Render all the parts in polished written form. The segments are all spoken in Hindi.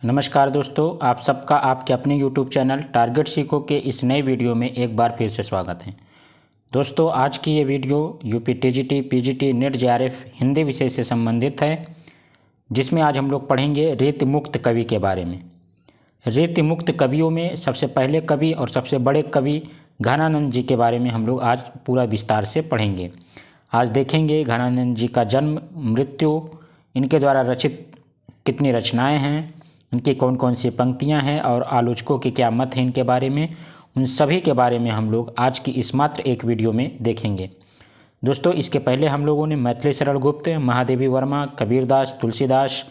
नमस्कार दोस्तों, आप सबका आपके अपने YouTube चैनल टारगेट सीखो के इस नए वीडियो में एक बार फिर से स्वागत है। दोस्तों, आज की ये video UP TGT, PGT, net JRF Hindi विषय से संबंधित है, जिसमें आज हम लोग पढ़ेंगे रीति मुक्त कवि के बारे में। रीति मुक्त कवियों में सबसे पहले कवि और सबसे बड़े कवि घनानंद जी के बारे में हम लोग आज पूरा विस्तार से पढ़ेंगे। आज देखेंगे घनानंद जी का जन्म, मृत्यु, इनके द्वारा रचित कितनी रचनाएँ हैं, इनकी कौन कौन सी पंक्तियां हैं और आलोचकों के क्या मत हैं इनके बारे में। उन सभी के बारे में हम लोग आज की इस मात्र एक वीडियो में देखेंगे। दोस्तों, इसके पहले हम लोगों ने मैथिली शरण गुप्त, महादेवी वर्मा, कबीरदास, तुलसीदास,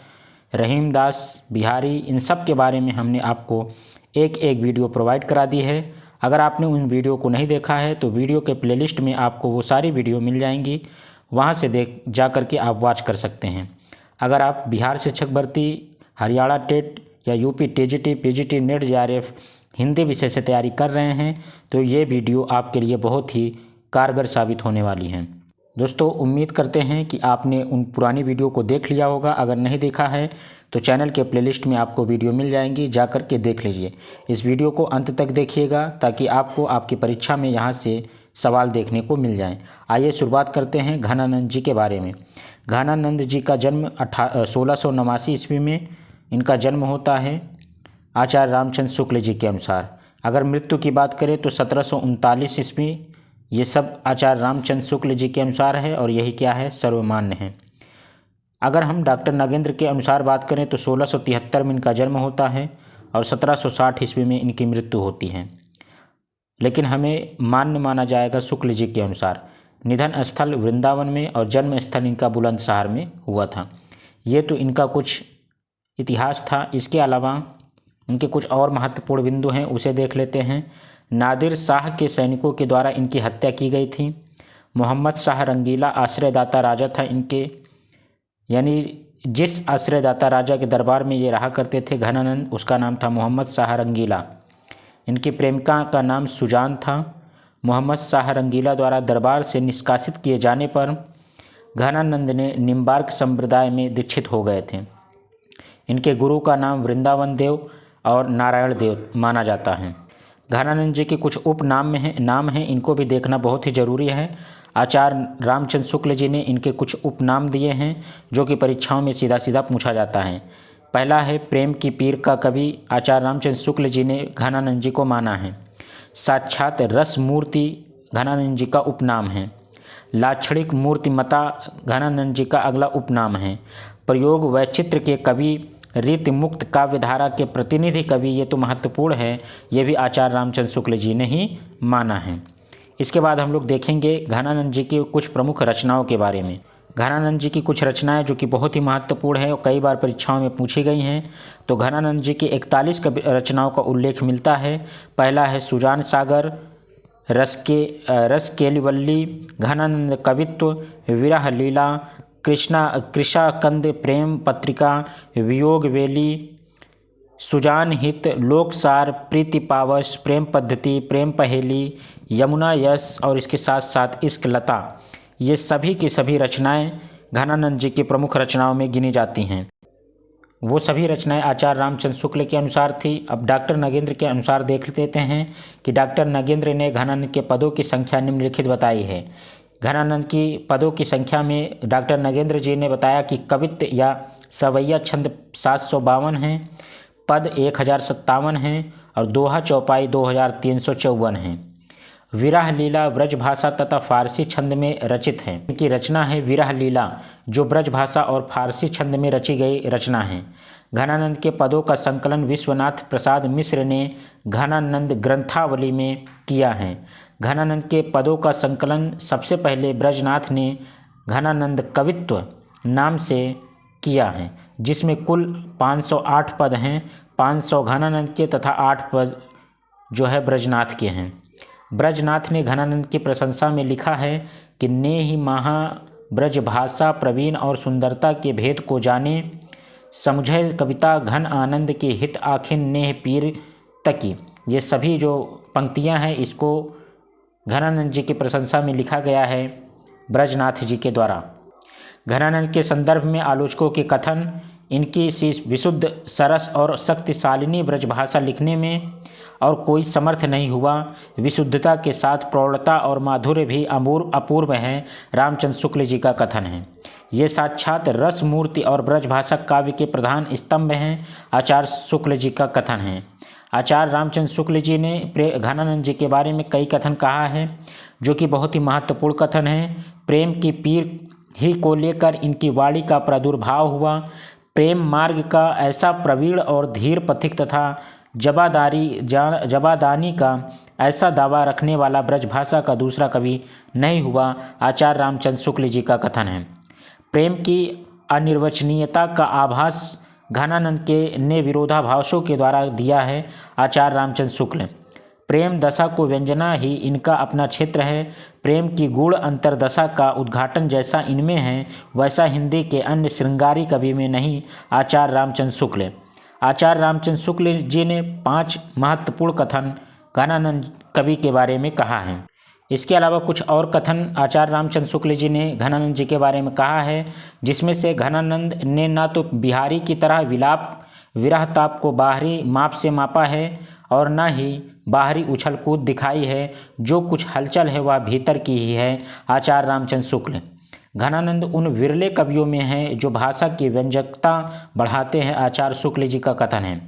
रहीमदास, बिहारी, इन सब के बारे में हमने आपको एक एक वीडियो प्रोवाइड करा दी है। अगर आपने उन वीडियो को नहीं देखा है तो वीडियो के प्लेलिस्ट में आपको वो सारी वीडियो मिल जाएंगी, वहाँ से जा कर के आप वॉच कर सकते हैं। अगर आप बिहार शिक्षक भर्ती, हरियाणा टेट या UP TGT, PGT, net JRF Hindi विषय से तैयारी कर रहे हैं तो ये वीडियो आपके लिए बहुत ही कारगर साबित होने वाली हैं। दोस्तों, उम्मीद करते हैं कि आपने उन पुरानी वीडियो को देख लिया होगा। अगर नहीं देखा है तो चैनल के प्लेलिस्ट में आपको वीडियो मिल जाएंगी, जा कर के देख लीजिए। इस वीडियो को अंत तक देखिएगा ताकि आपको आपकी परीक्षा में यहाँ से सवाल देखने को मिल जाएं। आइए शुरुआत करते हैं घनानंद जी के बारे में। घनानंद जी का जन्म 1689 ईस्वी में इनका जन्म होता है आचार्य रामचंद्र शुक्ल जी के अनुसार। अगर मृत्यु की बात करें तो 1739 ईस्वी, ये सब आचार्य रामचंद्र शुक्ल जी के अनुसार है और यही क्या है, सर्वमान्य है। अगर हम डॉक्टर नगेंद्र के अनुसार बात करें तो 1673 में इनका जन्म होता है और 1760 ईस्वी में इनकी मृत्यु होती है। लेकिन हमें मान्य माना जाएगा शुक्ल जी के अनुसार। निधन स्थल वृंदावन में और जन्म स्थल इनका बुलंदशहर में हुआ था। ये तो इनका कुछ इतिहास था। इसके अलावा उनके कुछ और महत्वपूर्ण बिंदु हैं, उसे देख लेते हैं। नादिर शाह के सैनिकों के द्वारा इनकी हत्या की गई थी। मोहम्मद शाह रंगीला आश्रयदाता राजा था इनके, यानी जिस आश्रयदाता राजा के दरबार में ये रहा करते थे घनानंद, उसका नाम था मोहम्मद शाह रंगीला। इनकी प्रेमिका का नाम सुजान था। मोहम्मद शाह रंगीला द्वारा दरबार से निष्कासित किए जाने पर घनानंद ने निम्बार्क संप्रदाय में दीक्षित हो गए थे। इनके गुरु का नाम वृंदावन देव और नारायण देव माना जाता है। घनानंद जी के कुछ उपनाम नाम हैं, इनको भी देखना बहुत ही जरूरी है। आचार्य रामचंद्र शुक्ल जी ने इनके कुछ उपनाम दिए हैं जो कि परीक्षाओं में सीधा सीधा पूछा जाता है। पहला है प्रेम की पीर का कवि। आचार्य रामचंद्र शुक्ल जी ने घनानंद जी को माना है। साक्षात रस मूर्ति घनानंद जी का उपनाम है। लाक्षणिक मूर्तिमता घनानंद जी का अगला उपनाम है। प्रयोग वैचित्र के कवि, रीति मुक्त काव्यधारा के प्रतिनिधि कवि, ये तो महत्वपूर्ण है, ये भी आचार्य रामचंद्र शुक्ल जी ने ही माना है। इसके बाद हम लोग देखेंगे घनानंद जी की कुछ प्रमुख रचनाओं के बारे में। घनानंद जी की कुछ रचनाएं जो कि बहुत ही महत्वपूर्ण है और कई बार परीक्षाओं में पूछी गई हैं। तो घनानंद जी की 41 रचनाओं का उल्लेख मिलता है। पहला है सुजान सागर, रसकेलिवल्ली, घनानंद कवित्व, विरह लीला, कृशाकंद प्रेम पत्रिका, वियोग वेली, सुजान हित, लोकसार, प्रीति पावस, प्रेम पद्धति, प्रेम पहेली, यमुना यश और इसके साथ साथ इश्क लता, ये सभी की सभी रचनाएं घनानंद जी की प्रमुख रचनाओं में गिनी जाती हैं। वो सभी रचनाएं आचार्य रामचंद्र शुक्ल के अनुसार थी। अब डॉक्टर नगेंद्र के अनुसार देख लेते हैं कि डॉक्टर नगेंद्र ने घनानंद के पदों की संख्या निम्नलिखित बताई है। घनानंद की पदों की संख्या में डॉक्टर नगेंद्र जी ने बताया कि कवित्व या सवैया छंद 752 हैं, पद 1057 हैं और दोहा चौपाई 2354 हैं। विरह लीला ब्रज भाषा तथा फारसी छंद में रचित है। इनकी रचना है विरह लीला, जो ब्रज भाषा और फारसी छंद में रची गई रचना है। घनानंद के पदों का संकलन विश्वनाथ प्रसाद मिश्र ने घनानंद ग्रंथावली में किया है। घनानंद के पदों का संकलन सबसे पहले ब्रजनाथ ने घनानंद कवित्व नाम से किया है, जिसमें कुल 508 पद हैं। 500 घनानंद के तथा 8 पद जो है ब्रजनाथ के हैं। ब्रजनाथ ने घनानंद की प्रशंसा में लिखा है कि ने ही महा ब्रज भाषा प्रवीण और सुंदरता के भेद को जाने, समझे कविता घन आनंद के हित आखिन नेह पीर तकी। ये सभी जो पंक्तियां हैं इसको घनानंद जी की प्रशंसा में लिखा गया है ब्रजनाथ जी के द्वारा। घनानंद के संदर्भ में आलोचकों के कथन, इनकी सी विशुद्ध सरस और शक्तिशालिनी ब्रजभाषा लिखने में और कोई समर्थ नहीं हुआ। विशुद्धता के साथ प्रौढ़ता और माधुर्य भी अपूर्व है, रामचंद्र शुक्ल जी का कथन है। ये साक्षात रस मूर्ति और ब्रजभाषा काव्य के प्रधान स्तंभ हैं, आचार्य शुक्ल जी का कथन है। आचार्य रामचंद्र शुक्ल जी ने घनानंद जी के बारे में कई कथन कहा है, जो कि बहुत ही महत्वपूर्ण कथन है। प्रेम की पीर ही को लेकर इनकी वाणी का प्रादुर्भाव हुआ। प्रेम मार्ग का ऐसा प्रवीण और धीर पथिक तथा जबादानी का ऐसा दावा रखने वाला ब्रजभाषा का दूसरा कवि नहीं हुआ, आचार्य रामचंद्र शुक्ल जी का कथन है। प्रेम की अनिर्वचनीयता का आभास घनानंद के ने विरोधाभासों के द्वारा दिया है, आचार्य रामचंद्र शुक्ल। प्रेम दशा को व्यंजना ही इनका अपना क्षेत्र है। प्रेम की गूढ़ अंतरदशा का उद्घाटन जैसा इनमें है, वैसा हिंदी के अन्य श्रृंगारी कवि में नहीं, आचार्य रामचंद्र शुक्ल। आचार्य रामचंद्र शुक्ल जी ने 5 महत्वपूर्ण कथन घनानंद कवि के बारे में कहा है। इसके अलावा कुछ और कथन आचार्य रामचंद्र शुक्ल जी ने घनानंद जी के बारे में कहा है, जिसमें से घनानंद ने ना तो बिहारी की तरह विलाप विरह ताप को बाहरी माप से मापा है और न ही बाहरी उछल कूद दिखाई है। जो कुछ हलचल है वह भीतर की ही है, आचार्य रामचंद्र शुक्ल। घनानंद उन विरले कवियों में हैं जो भाषा की व्यंजकता बढ़ाते हैं, आचार्य शुक्ल जी का कथन है।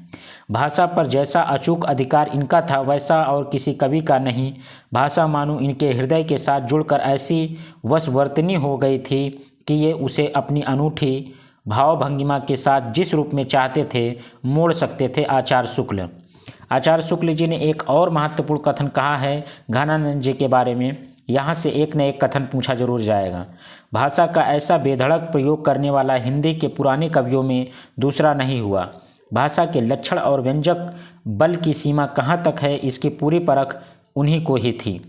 भाषा पर जैसा अचूक अधिकार इनका था, वैसा और किसी कवि का नहीं। भाषा मानो इनके हृदय के साथ जुड़कर ऐसी वशवर्तनी हो गई थी कि ये उसे अपनी अनूठी भावभंगिमा के साथ जिस रूप में चाहते थे मोड़ सकते थे, आचार्य शुक्ल। आचार्य शुक्ल जी ने एक और महत्वपूर्ण कथन कहा है घनानंद जी के बारे में। यहाँ से एक न एक कथन पूछा जरूर जाएगा। भाषा का ऐसा बेधड़क प्रयोग करने वाला हिंदी के पुराने कवियों में दूसरा नहीं हुआ। भाषा के लक्षण और व्यंजक बल की सीमा कहाँ तक है, इसकी पूरी परख उन्हीं को ही थी,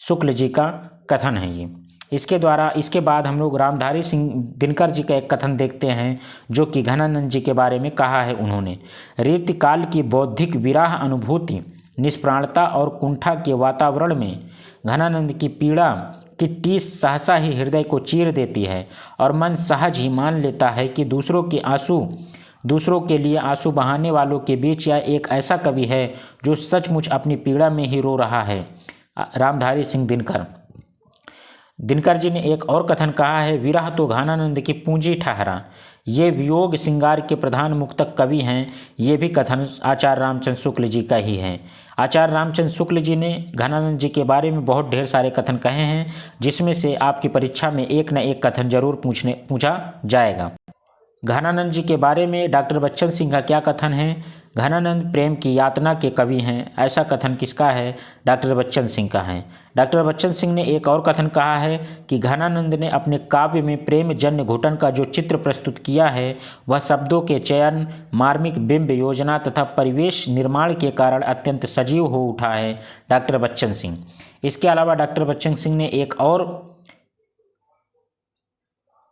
शुक्ल जी का कथन है ये। इसके बाद हम लोग रामधारी सिंह दिनकर जी का एक कथन देखते हैं, जो कि घनानंद जी के बारे में कहा है उन्होंने। रीतिकाल की बौद्धिक विराह अनुभूति, निष्प्राणता और कुंठा के वातावरण में घनानंद की पीड़ा की टीस सहसा ही हृदय को चीर देती है और मन सहज ही मान लेता है कि दूसरों के लिए आंसू बहाने वालों के बीच यह एक ऐसा कवि है जो सचमुच अपनी पीड़ा में ही रो रहा है, रामधारी सिंह दिनकर जी ने एक और कथन कहा है, विरह तो घनानंद की पूंजी ठहरा। ये वियोग श्रृंगार के प्रधान मुक्तक कवि हैं। ये भी कथन आचार्य रामचंद्र शुक्ल जी का ही है। आचार्य रामचंद्र शुक्ल जी ने घनानंद जी के बारे में बहुत ढेर सारे कथन कहे हैं, जिसमें से आपकी परीक्षा में एक न एक कथन जरूर पूछा जाएगा। घनानंद जी के बारे में डॉक्टर बच्चन सिंह का क्या कथन है? घनानंद प्रेम की यातना के कवि हैं, ऐसा कथन किसका है? डॉक्टर बच्चन सिंह का है। डॉक्टर बच्चन सिंह ने एक और कथन कहा है कि घनानंद ने अपने काव्य में प्रेम जन्य घुटन का जो चित्र प्रस्तुत किया है, वह शब्दों के चयन, मार्मिक बिंब योजना तथा परिवेश निर्माण के कारण अत्यंत सजीव हो उठा है, डॉक्टर बच्चन सिंह। इसके अलावा डॉक्टर बच्चन सिंह ने एक और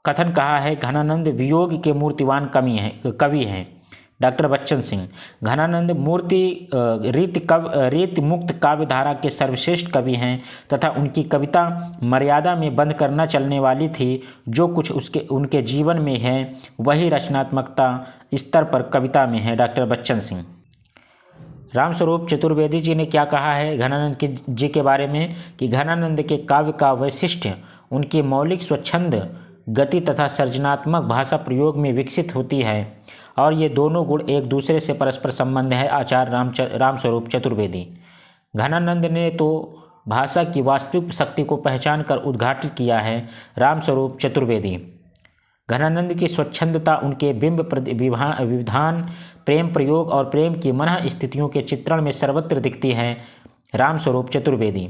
कथन कहा है, घनानंद वियोग के मूर्तिवान कवि हैं, डॉक्टर बच्चन सिंह। घनानंद रीत मुक्त काव्य धारा के सर्वश्रेष्ठ कवि हैं तथा उनकी कविता मर्यादा में बंद करना चलने वाली थी। जो कुछ उनके जीवन में है वही रचनात्मकता स्तर पर कविता में है, डॉक्टर बच्चन सिंह। रामस्वरूप चतुर्वेदी जी ने क्या कहा है घनानंद जी के बारे में कि घनानंद के काव्य का वैशिष्ट्य उनकी मौलिक स्वच्छंद गति तथा सृजनात्मक भाषा प्रयोग में विकसित होती है और ये दोनों गुण एक दूसरे से परस्पर संबंध है, आचार्य रामस्वरूप चतुर्वेदी। घनानंद ने तो भाषा की वास्तविक शक्ति को पहचान कर उद्घाटित किया है, रामस्वरूप चतुर्वेदी। घनानंद की स्वच्छंदता उनके बिंब विधान, प्रेम प्रयोग और प्रेम की मनः स्थितियों के चित्रण में सर्वत्र दिखती है, रामस्वरूप चतुर्वेदी।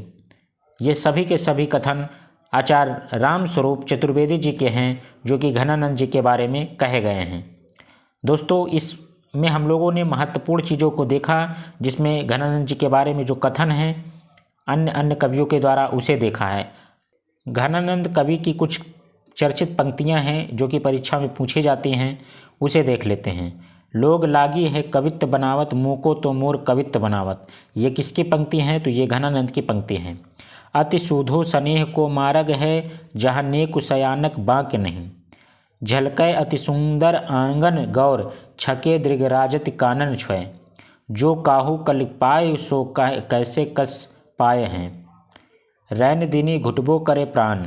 ये सभी के सभी कथन आचार्य रामस्वरूप चतुर्वेदी जी के हैं, जो कि घनानंद जी के बारे में कहे गए हैं। दोस्तों, इसमें हम लोगों ने महत्वपूर्ण चीज़ों को देखा, जिसमें घनानंद जी के बारे में जो कथन हैं अन्य कवियों के द्वारा उसे देखा है। घनानंद कवि की कुछ चर्चित पंक्तियां हैं जो कि परीक्षा में पूछी जाती हैं, उसे देख लेते हैं। लोग लागी है कवित्व बनावत, मोको तो मोर कवित्व बनावत। ये किसकी पंक्ति हैं? तो ये घनानंद की पंक्ति हैं। अति सूधो स्नेह को मार्ग है, जहाँ नेक सयानक बाँक नहीं। झलकै अति सुंदर आंगन गौर, छके दृगराजति कानन छय। जो काहू कल पाए सो कैसे कस पाए हैं, रैन दिनी घुटबो करे प्राण।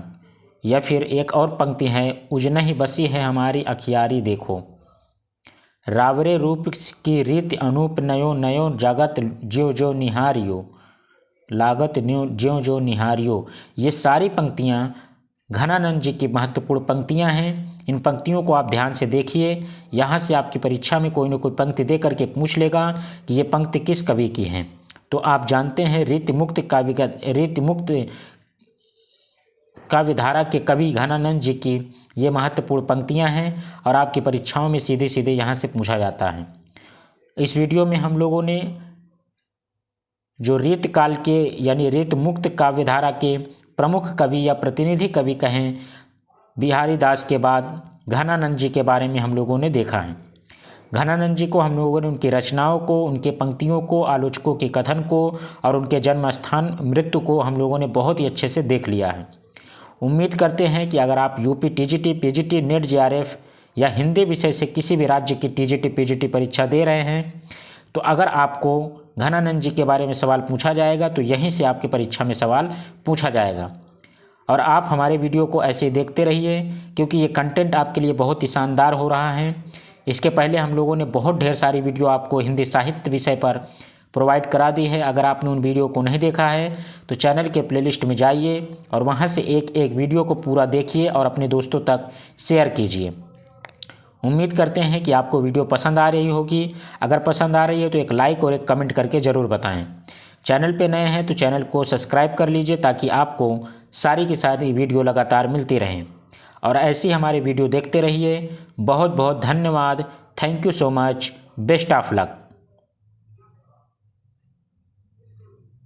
या फिर एक और पंक्ति है, उजनहि बसी है हमारी अखियारी देखो, रावरे रूप की रीति अनूप नयो नयो जगत ज्यो ज्यो निहारियो, लागत ज्यो ज्यो निहारियो। ये सारी पंक्तियाँ घनानंद जी की महत्वपूर्ण पंक्तियाँ हैं। इन पंक्तियों को आप ध्यान से देखिए। यहाँ से आपकी परीक्षा में कोई न कोई पंक्ति दे करके पूछ लेगा कि ये पंक्ति किस कवि की है। तो आप जानते हैं रीतिमुक्त काव्यधारा के कवि घनानंद जी की ये महत्वपूर्ण पंक्तियाँ हैं और आपकी परीक्षाओं में सीधे सीधे यहाँ से पूछा जाता है। इस वीडियो में हम लोगों ने जो रीत काल के यानी रीत मुक्त काव्यधारा के प्रमुख कवि या प्रतिनिधि कवि कहें बिहारी दास के बाद घनानंद जी के बारे में हम लोगों ने देखा है। घनानंद जी को हम लोगों ने उनकी रचनाओं को, उनके पंक्तियों को, आलोचकों के कथन को और उनके जन्म स्थान मृत्यु को हम लोगों ने बहुत ही अच्छे से देख लिया है। उम्मीद करते हैं कि अगर आप UP TGT, PGT, net JRF या हिंदी विषय से किसी भी राज्य की टीजीटी, पीजीटी परीक्षा दे रहे हैं तो अगर आपको घनानंद जी के बारे में सवाल पूछा जाएगा तो यहीं से आपकी परीक्षा में सवाल पूछा जाएगा। और आप हमारे वीडियो को ऐसे ही देखते रहिए क्योंकि ये कंटेंट आपके लिए बहुत ही शानदार हो रहा है। इसके पहले हम लोगों ने बहुत ढेर सारी वीडियो आपको हिंदी साहित्य विषय पर प्रोवाइड करा दी है। अगर आपने उन वीडियो को नहीं देखा है तो चैनल के प्लेलिस्ट में जाइए और वहाँ से एक एक वीडियो को पूरा देखिए और अपने दोस्तों तक शेयर कीजिए। उम्मीद करते हैं कि आपको वीडियो पसंद आ रही होगी। अगर पसंद आ रही है तो एक लाइक और एक कमेंट करके ज़रूर बताएं। चैनल पे नए हैं तो चैनल को सब्सक्राइब कर लीजिए ताकि आपको सारी की सारी वीडियो लगातार मिलती रहें और ऐसी हमारे वीडियो देखते रहिए। बहुत बहुत धन्यवाद। Thank you so much. Best of luck.